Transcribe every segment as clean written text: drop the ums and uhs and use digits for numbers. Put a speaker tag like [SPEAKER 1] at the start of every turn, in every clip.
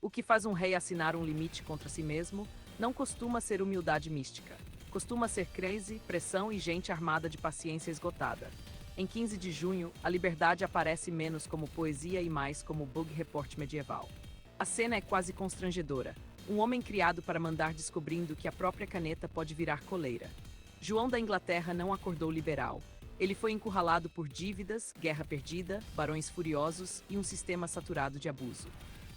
[SPEAKER 1] O que faz um rei assinar um limite contra si mesmo não costuma ser humildade mística. Costuma ser crise, pressão e gente armada de paciência esgotada. Em 15 de junho, a liberdade aparece menos como poesia e mais como bug report medieval. A cena é quase constrangedora. Um homem criado para mandar descobrindo que a própria caneta pode virar coleira. João da Inglaterra não acordou liberal. Ele foi encurralado por dívidas, guerra perdida, barões furiosos e um sistema saturado de abuso.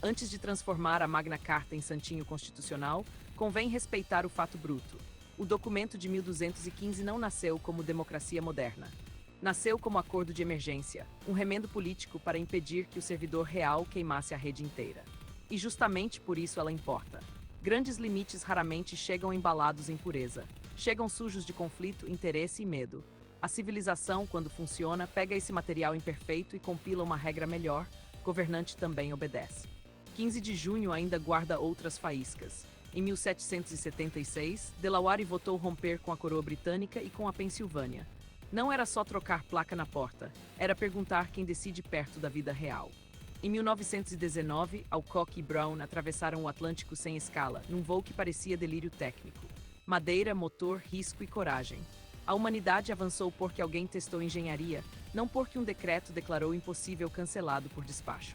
[SPEAKER 1] Antes de transformar a Magna Carta em santinho constitucional, convém respeitar o fato bruto. O documento de 1215 não nasceu como democracia moderna. Nasceu como acordo de emergência, um remendo político para impedir que o servidor real queimasse a rede inteira. E justamente por isso ela importa. Grandes limites raramente chegam embalados em pureza. Chegam sujos de conflito, interesse e medo. A civilização, quando funciona, pega esse material imperfeito e compila uma regra melhor. Governante também obedece. 15 de junho ainda guarda outras faíscas. Em 1776, Delaware votou romper com a coroa britânica e com a Pensilvânia. Não era só trocar placa na porta, era perguntar quem decide perto da vida real. Em 1919, Alcock e Brown atravessaram o Atlântico sem escala, num voo que parecia delírio técnico. Madeira, motor, risco e coragem. A humanidade avançou porque alguém testou engenharia, não porque um decreto declarou impossível cancelado por despacho.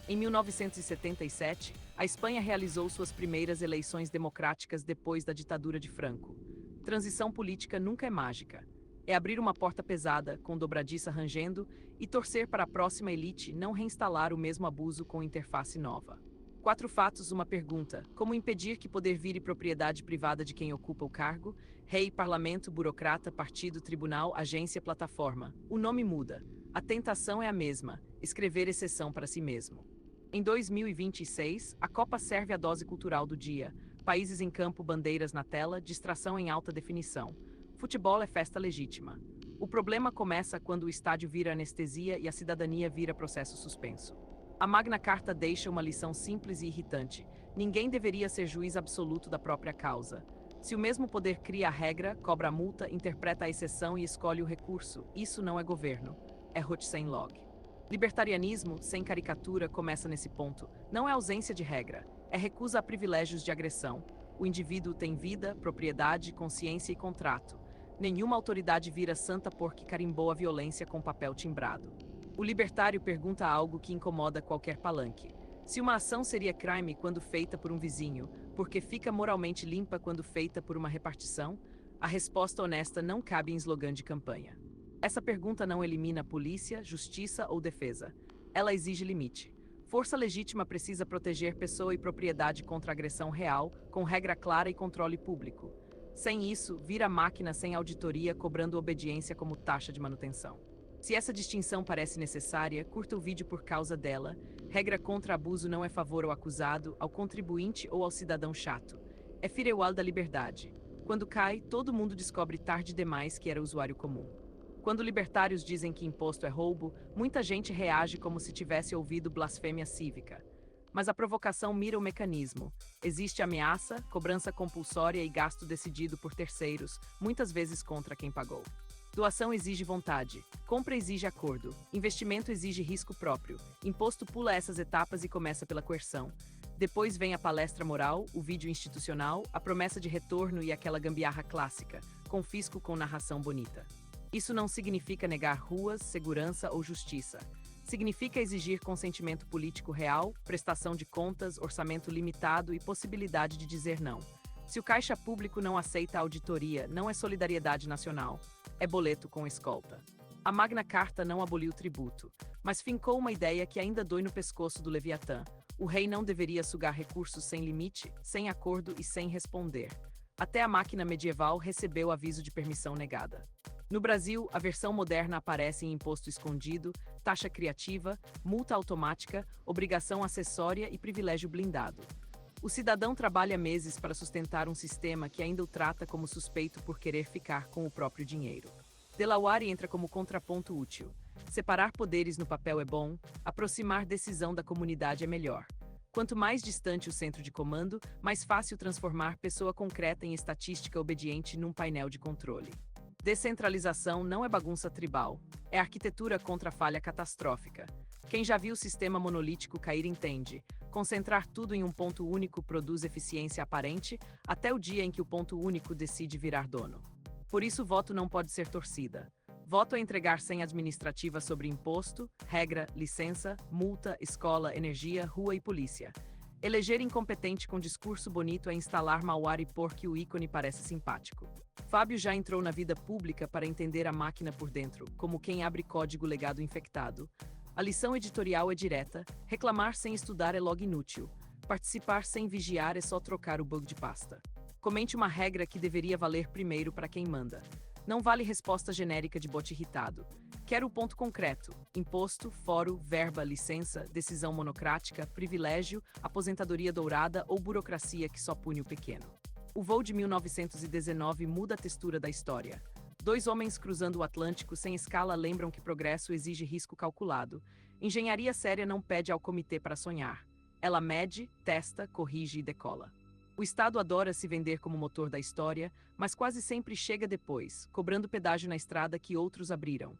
[SPEAKER 1] Em 1977, a Espanha realizou suas primeiras eleições democráticas depois da ditadura de Franco. Transição política nunca é mágica. É abrir uma porta pesada, com dobradiça rangendo, e torcer para a próxima elite não reinstalar o mesmo abuso com interface nova. 4 fatos, uma pergunta. Como impedir que poder vire propriedade privada de quem ocupa o cargo? Rei, parlamento, burocrata, partido, tribunal, agência, plataforma. O nome muda. A tentação é a mesma, escrever exceção para si mesmo. Em 2026, a Copa serve a dose cultural do dia. Países em campo, bandeiras na tela, distração em alta definição. Futebol é festa legítima. O problema começa quando o estádio vira anestesia e a cidadania vira processo suspenso. A Magna Carta deixa uma lição simples e irritante. Ninguém deveria ser juiz absoluto da própria causa. Se o mesmo poder cria a regra, cobra a multa, interpreta a exceção e escolhe o recurso, isso não é governo. É Rothschild. Libertarianismo, sem caricatura, começa nesse ponto. Não é ausência de regra, é recusa a privilégios de agressão. O indivíduo tem vida, propriedade, consciência e contrato. Nenhuma autoridade vira santa porque carimbou a violência com papel timbrado. O libertário pergunta algo que incomoda qualquer palanque. Se uma ação seria crime quando feita por um vizinho, porque fica moralmente limpa quando feita por uma repartição? A resposta honesta não cabe em slogan de campanha. Essa pergunta não elimina polícia, justiça ou defesa. Ela exige limite. Força legítima precisa proteger pessoa e propriedade contra agressão real, com regra clara e controle público. Sem isso, vira máquina sem auditoria cobrando obediência como taxa de manutenção. Se essa distinção parece necessária, curta o vídeo por causa dela. Regra contra abuso não é favor ao acusado, ao contribuinte ou ao cidadão chato. É firewall da liberdade. Quando cai, todo mundo descobre tarde demais que era usuário comum. Quando libertários dizem que imposto é roubo, muita gente reage como se tivesse ouvido blasfêmia cívica. Mas a provocação mira o mecanismo. Existe ameaça, cobrança compulsória e gasto decidido por terceiros, muitas vezes contra quem pagou. Doação exige vontade, compra exige acordo, investimento exige risco próprio, imposto pula essas etapas e começa pela coerção. Depois vem a palestra moral, o vídeo institucional, a promessa de retorno e aquela gambiarra clássica, confisco com narração bonita. Isso não significa negar ruas, segurança ou justiça. Significa exigir consentimento político real, prestação de contas, orçamento limitado e possibilidade de dizer não. Se o caixa público não aceita a auditoria, não é solidariedade nacional, é boleto com escolta. A Magna Carta não aboliu o tributo, mas fincou uma ideia que ainda dói no pescoço do Leviatã. O rei não deveria sugar recursos sem limite, sem acordo e sem responder. Até a máquina medieval recebeu aviso de permissão negada. No Brasil, a versão moderna aparece em imposto escondido, taxa criativa, multa automática, obrigação acessória e privilégio blindado. O cidadão trabalha meses para sustentar um sistema que ainda o trata como suspeito por querer ficar com o próprio dinheiro. Delaware entra como contraponto útil. Separar poderes no papel é bom, aproximar decisão da comunidade é melhor. Quanto mais distante o centro de comando, mais fácil transformar pessoa concreta em estatística obediente num painel de controle. Descentralização não é bagunça tribal, é arquitetura contra falha catastrófica. Quem já viu o sistema monolítico cair entende. Concentrar tudo em um ponto único produz eficiência aparente até o dia em que o ponto único decide virar dono. Por isso, voto não pode ser torcida. Voto é entregar senha administrativa sobre imposto, regra, licença, multa, escola, energia, rua e polícia. Eleger incompetente com discurso bonito é instalar malware e porque o ícone parece simpático. Fábio já entrou na vida pública para entender a máquina por dentro, como quem abre código legado infectado. A lição editorial é direta: reclamar sem estudar é logo inútil. Participar sem vigiar é só trocar o bug de pasta. Comente uma regra que deveria valer primeiro para quem manda. Não vale resposta genérica de bot irritado. Quero o ponto concreto: imposto, foro, verba, licença, decisão monocrática, privilégio, aposentadoria dourada ou burocracia que só pune o pequeno. O voo de 1919 muda a textura da história. Dois homens cruzando o Atlântico sem escala lembram que progresso exige risco calculado. Engenharia séria não pede ao comitê para sonhar. Ela mede, testa, corrige e decola. O Estado adora se vender como motor da história, mas quase sempre chega depois, cobrando pedágio na estrada que outros abriram.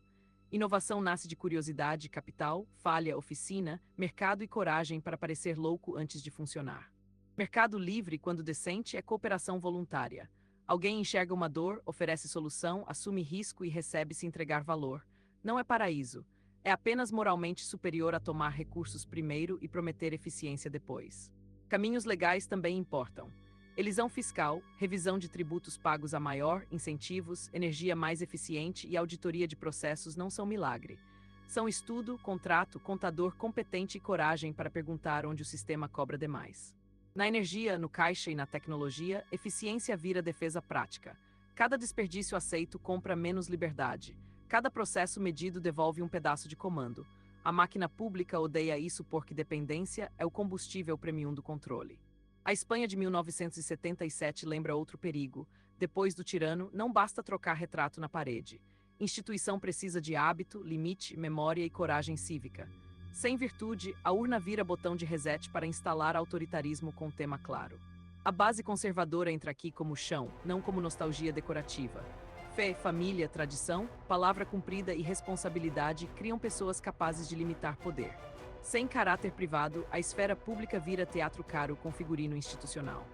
[SPEAKER 1] Inovação nasce de curiosidade, capital, falha, oficina, mercado e coragem para parecer louco antes de funcionar. Mercado livre, quando decente, é cooperação voluntária. Alguém enxerga uma dor, oferece solução, assume risco e recebe se entregar valor. Não é paraíso. É apenas moralmente superior a tomar recursos primeiro e prometer eficiência depois. Caminhos legais também importam. Elisão fiscal, revisão de tributos pagos a maior, incentivos, energia mais eficiente e auditoria de processos não são milagre. São estudo, contrato, contador competente e coragem para perguntar onde o sistema cobra demais. Na energia, no caixa e na tecnologia, eficiência vira defesa prática. Cada desperdício aceito compra menos liberdade. Cada processo medido devolve um pedaço de comando. A máquina pública odeia isso porque dependência é o combustível premium do controle. A Espanha de 1977 lembra outro perigo. Depois do tirano, não basta trocar retrato na parede. Instituição precisa de hábito, limite, memória e coragem cívica. Sem virtude, a urna vira botão de reset para instalar autoritarismo com tema claro. A base conservadora entra aqui como chão, não como nostalgia decorativa. Fé, família, tradição, palavra cumprida e responsabilidade criam pessoas capazes de limitar poder. Sem caráter privado, a esfera pública vira teatro caro com figurino institucional.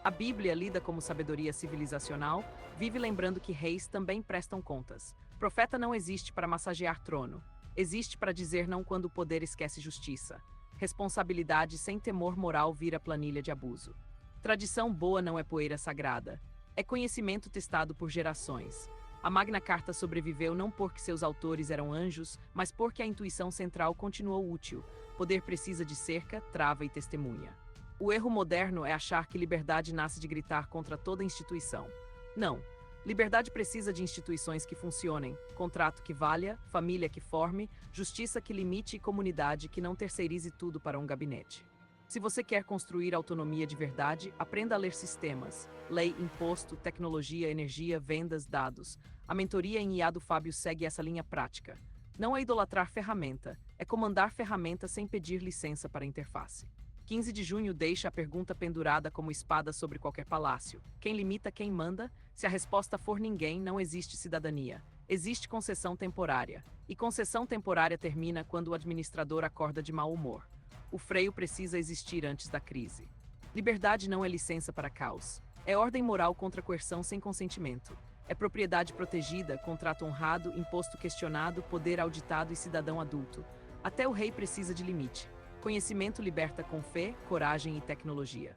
[SPEAKER 1] A Bíblia, lida como sabedoria civilizacional, vive lembrando que reis também prestam contas. Profeta não existe para massagear trono. Existe para dizer não quando o poder esquece justiça. Responsabilidade sem temor moral vira planilha de abuso. Tradição boa não é poeira sagrada. É conhecimento testado por gerações. A Magna Carta sobreviveu não porque seus autores eram anjos, mas porque a intuição central continuou útil. Poder precisa de cerca, trava e testemunha. O erro moderno é achar que liberdade nasce de gritar contra toda instituição. Não. Liberdade precisa de instituições que funcionem, contrato que valha, família que forme, justiça que limite e comunidade que não terceirize tudo para um gabinete. Se você quer construir autonomia de verdade, aprenda a ler sistemas, lei, imposto, tecnologia, energia, vendas, dados. A mentoria em IA do Fábio segue essa linha prática. Não é idolatrar ferramenta, é comandar ferramenta sem pedir licença para a interface. 15 de junho deixa a pergunta pendurada como espada sobre qualquer palácio. Quem limita, quem manda? Se a resposta for ninguém, não existe cidadania. Existe concessão temporária. E concessão temporária termina quando o administrador acorda de mau humor. O freio precisa existir antes da crise. Liberdade não é licença para caos. É ordem moral contra coerção sem consentimento. É propriedade protegida, contrato honrado, imposto questionado, poder auditado e cidadão adulto. Até o rei precisa de limite. Conhecimento liberta com fé, coragem e tecnologia.